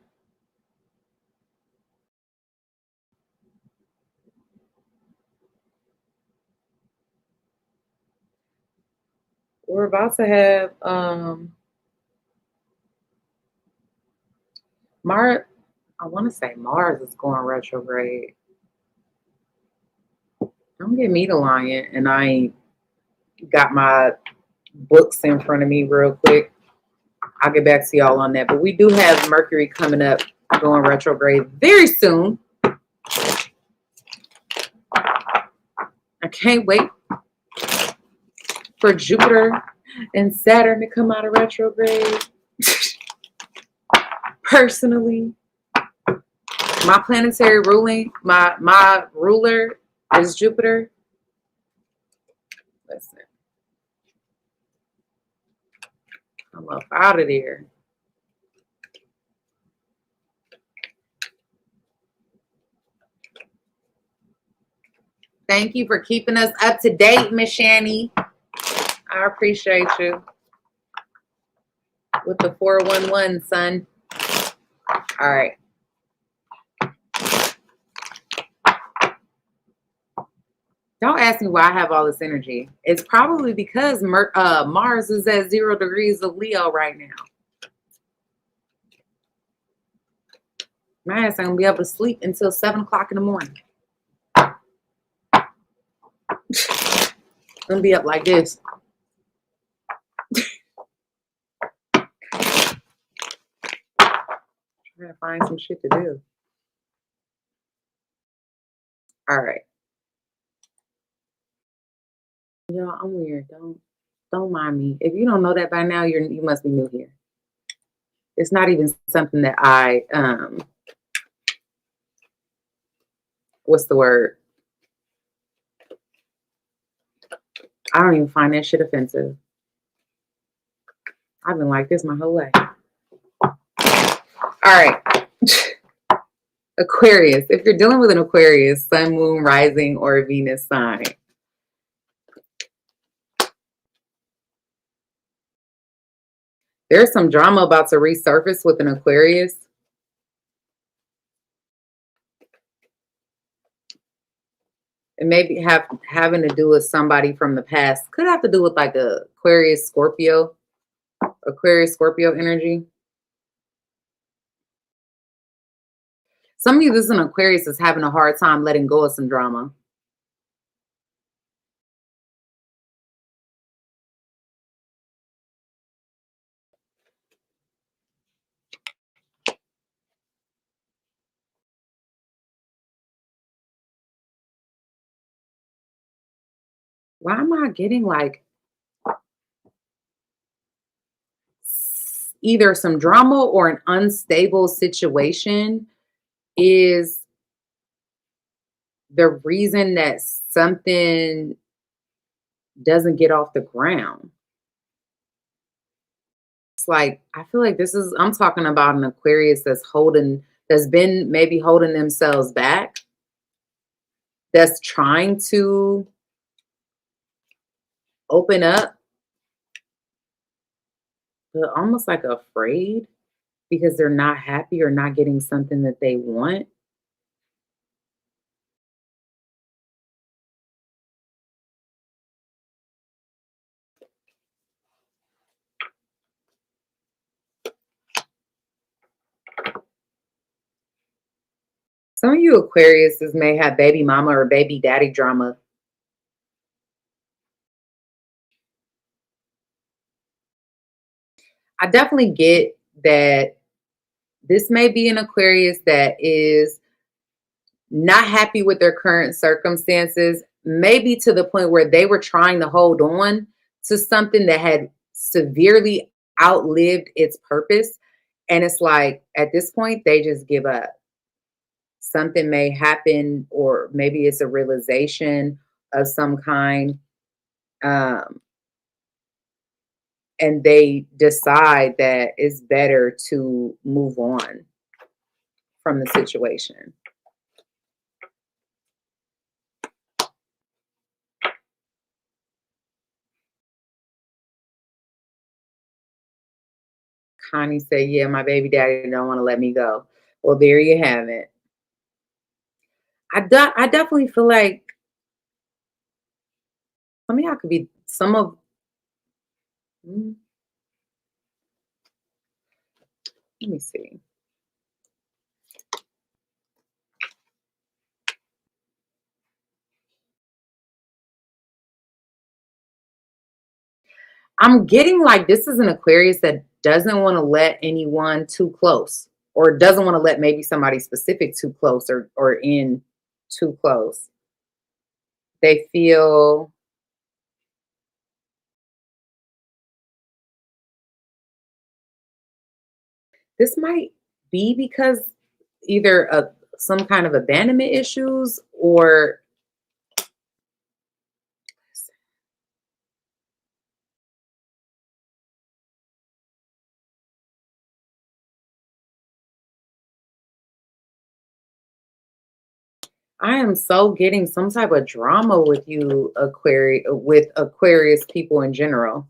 We're about to have Mars. I want to say Mars is going retrograde. Don't get me the lion, and I ain't got my books in front of me real quick. I'll get back to y'all on that. But we do have Mercury coming up, going retrograde very soon. I can't wait for Jupiter and Saturn to come out of retrograde. Personally, my planetary ruling, my ruler is Jupiter. Listen, I'm up out of there. Thank you for keeping us up to date, Miss Shani. I appreciate you. With the 411, son. All right. Don't ask me why I have all this energy. It's probably because Mars is at 0 degrees of Leo right now. My ass ain't gonna be able to sleep until 7 o'clock in the morning. I'm gonna be up like this. Trying to find some shit to do. All right. Y'all, I'm weird. Don't mind me. If you don't know that by now, you must be new here. It's not even something that I what's the word? I don't even find that shit offensive. I've been like this my whole life. All right. Aquarius. If you're dealing with an Aquarius, Sun, Moon, Rising, or Venus sign, there's some drama about to resurface with an Aquarius. It may be having to do with somebody from the past. Could have to do with like a Aquarius, Scorpio energy. Some of you, this is an Aquarius, is having a hard time letting go of some drama. Why am I getting like either some drama or an unstable situation is the reason that something doesn't get off the ground? It's like, I feel like I'm talking about an Aquarius that's been maybe holding themselves back, that's trying to open up, but almost like afraid because they're not happy or not getting something that they want. Some of you Aquariuses may have baby mama or baby daddy drama. I definitely get that this may be an Aquarius that is not happy with their current circumstances, maybe to the point where they were trying to hold on to something that had severely outlived its purpose. And it's like at this point, they just give up. Something may happen, or maybe it's a realization of some kind. Um, and they decide that it's better to move on from the situation. Connie said, yeah, my baby daddy don't want to let me go. Well, there you have it. I definitely feel like, I mean, I could be some of, mm, let me see. I'm getting like this is an Aquarius that doesn't want to let anyone too close, or doesn't want to let maybe somebody specific too close, or in too close. They feel this might be because either some kind of abandonment issues, or I am so getting some type of drama with you, Aquarius people in general.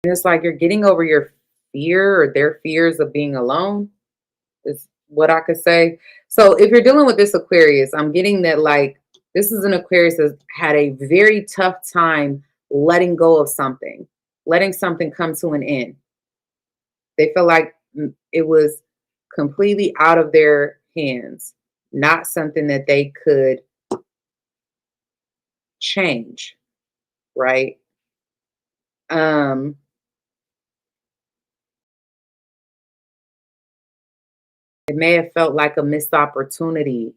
And it's like you're getting over your fear or their fears of being alone, is what I could say. So if you're dealing with this Aquarius, I'm getting that like this is an Aquarius that had a very tough time letting go of something, letting something come to an end. They feel like it was completely out of their hands, not something that they could change, right? Um, it may have felt like a missed opportunity.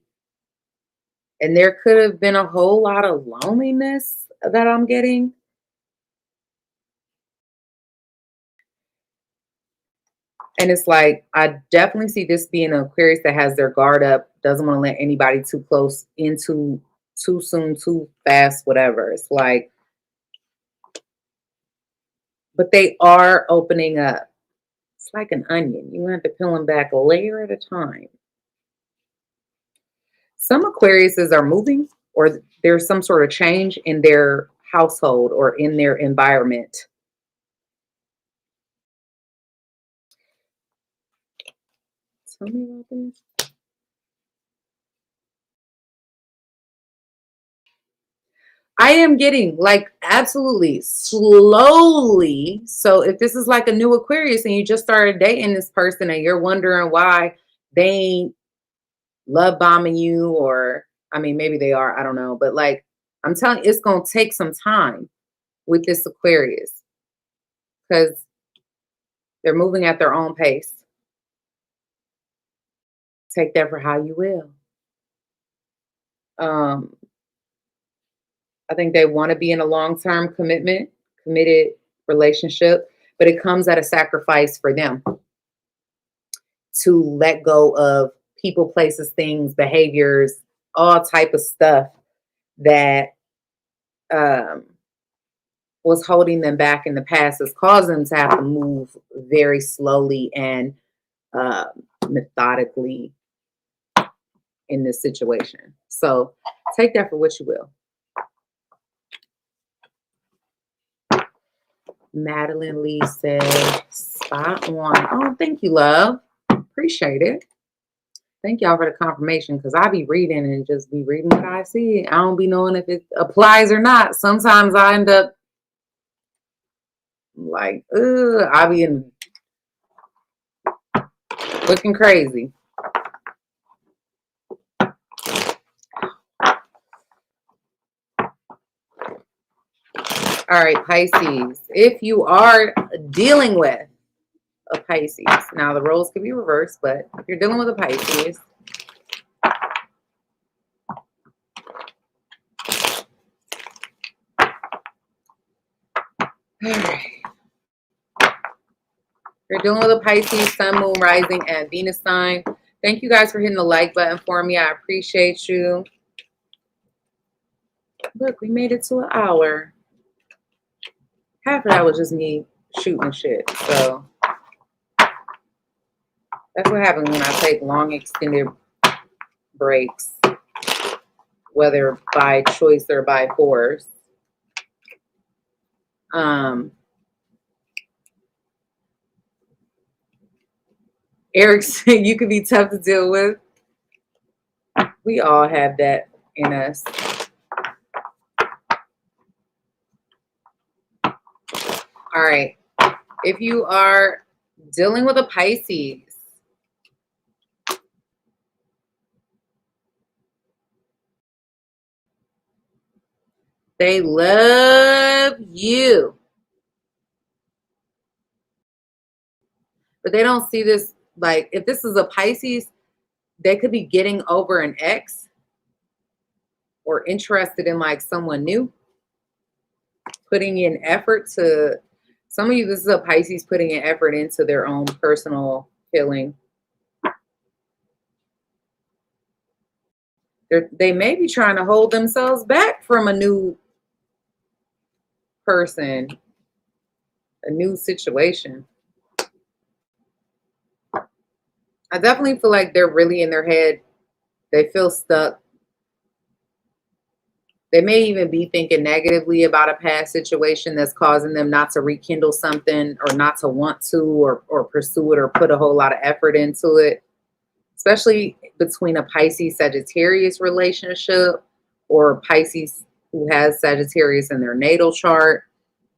And there could have been a whole lot of loneliness that I'm getting. And it's like, I definitely see this being an Aquarius that has their guard up, doesn't want to let anybody too close into too soon, too fast, whatever. It's like, but they are opening up. It's like an onion. You have to peel them back a layer at a time. Some Aquariuses are moving, or there's some sort of change in their household or in their environment. Tell me about this. I am getting like absolutely slowly. So if this is like a new Aquarius and you just started dating this person and you're wondering why they ain't love bombing you, or I mean, maybe they are, I don't know. But like I'm telling you, it's gonna take some time with this Aquarius because they're moving at their own pace. Take that for how you will. Um, I think they want to be in a long-term committed relationship, but it comes at a sacrifice for them to let go of people, places, things, behaviors, all type of stuff that um, was holding them back in the past. Has caused them to have to move very slowly and uh, methodically in this situation. So take that for what you will. Madeline Lee said, spot on. Oh, thank you, love. Appreciate it. Thank y'all for the confirmation, because I be reading and just be reading what I see. I don't be knowing if it applies or not. Sometimes I end up like, I be looking crazy. All right, Pisces. If you are dealing with a Pisces, now the roles could be reversed, but if you're dealing with a Pisces, all right. You're dealing with a Pisces, Sun, Moon, Rising, and Venus sign. Thank you guys for hitting the like button for me. I appreciate you. Look, we made it to an hour. Half of that was just me shooting shit. So that's what happens when I take long, extended breaks, whether by choice or by force. Eric said you could be tough to deal with. We all have that in us. All right. If you are dealing with a Pisces, they love you, but they don't see this. Like, if this is a Pisces, they could be getting over an ex or interested in like someone new, putting in effort to, some of you, this is a Pisces putting an effort into their own personal healing. They may be trying to hold themselves back from a new person, a new situation. I definitely feel like they're really in their head. They feel stuck. They may even be thinking negatively about a past situation that's causing them not to rekindle something, or not to want to, or pursue it, or put a whole lot of effort into it, especially between a Pisces Sagittarius relationship or a Pisces who has Sagittarius in their natal chart.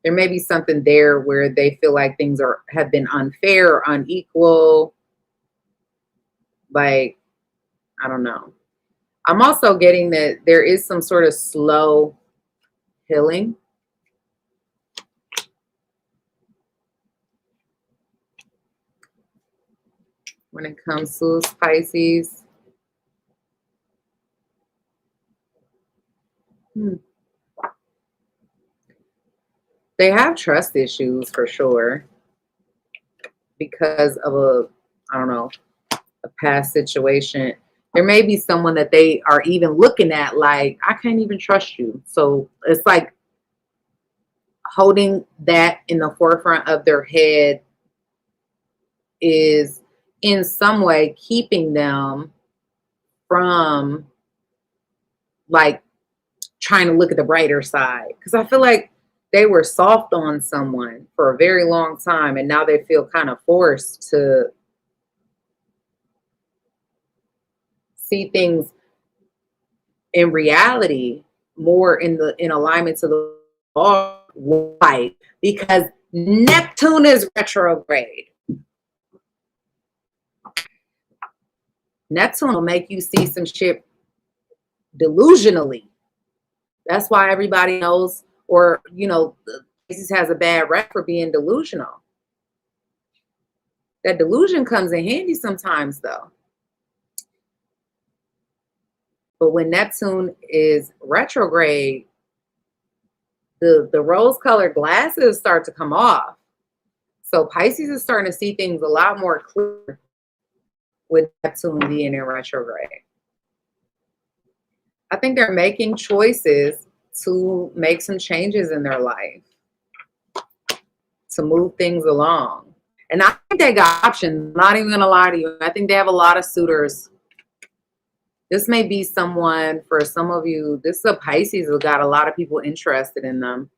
There may be something there where they feel like things have been unfair or unequal. Like, I don't know. I'm also getting that there is some sort of slow healing. When it comes to Pisces. They have trust issues for sure because of I don't know, a past situation. There may be someone that they are even looking at like, I can't even trust you. So it's like holding that in the forefront of their head is in some way keeping them from like trying to look at the brighter side. Because I feel like they were soft on someone for a very long time, and now they feel kind of forced to see things in reality more in alignment to the light, because Neptune is retrograde. Neptune will make you see some shit delusionally. That's why everybody knows, or you know, Pisces has a bad rep for being delusional. That delusion comes in handy sometimes though. But when Neptune is retrograde, the rose-colored glasses start to come off. So Pisces is starting to see things a lot more clear with Neptune being in retrograde. I think they're making choices to make some changes in their life, to move things along. And I think they got options. Not even gonna lie to you. I think they have a lot of suitors. This may be someone, for some of you, this is a Pisces who got a lot of people interested in them.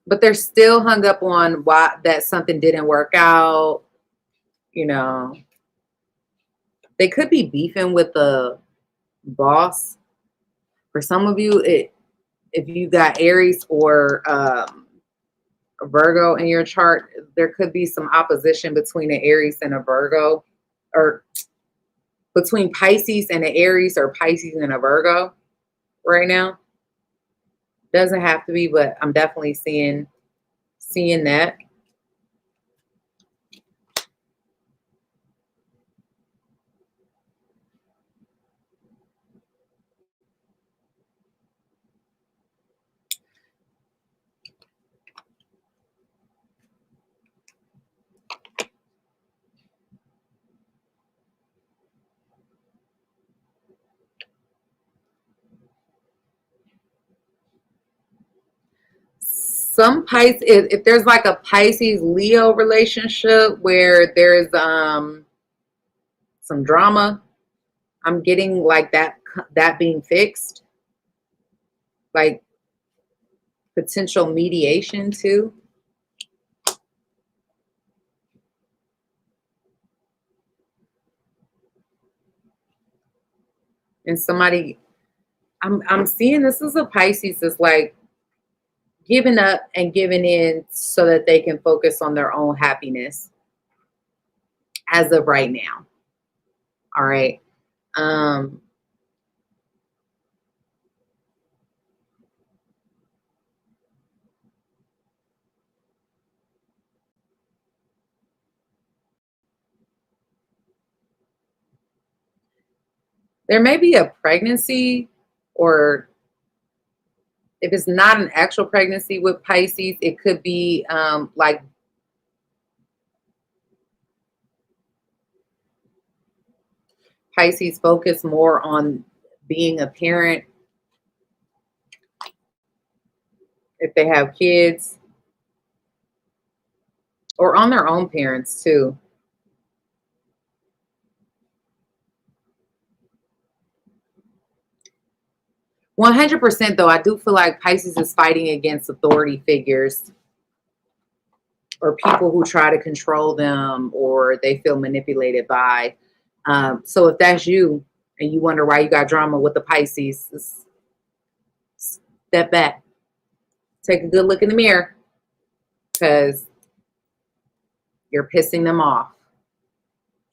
But they're still hung up on why that something didn't work out. You know, they could be beefing with the boss. For some of you, if you got Aries or Virgo in your chart, there could be some opposition between an Aries and a Virgo, or between Pisces and an Aries, or Pisces and a Virgo right now. Doesn't have to be, but I'm definitely seeing that. Some Pisces, if there's like a Pisces Leo relationship where there's some drama, I'm getting like that being fixed, like potential mediation too. And somebody, I'm seeing this is a Pisces that's like giving up and giving in so that they can focus on their own happiness as of right now. All right. There may be a pregnancy, or if it's not an actual pregnancy with Pisces, it could be like Pisces focus more on being a parent if they have kids, or on their own parents too. 100% though, I do feel like Pisces is fighting against authority figures or people who try to control them or they feel manipulated by. So if that's you and you wonder why you got drama with the Pisces, step back, take a good look in the mirror, because you're pissing them off,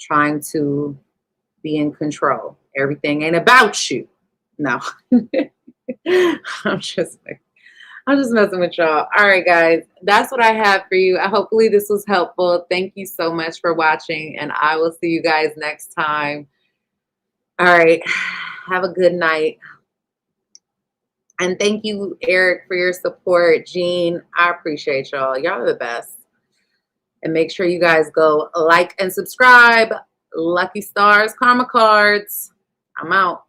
trying to be in control. Everything ain't about you. No. I'm just messing with y'all. All right, guys, that's what I have for you. Hopefully this was helpful. Thank you so much for watching, and I will see you guys next time. All right, have a good night. And thank you, Eric, for your support. Jean, I appreciate y'all. Y'all are the best. And make sure you guys go like and subscribe. Lucky stars, karma cards. I'm out.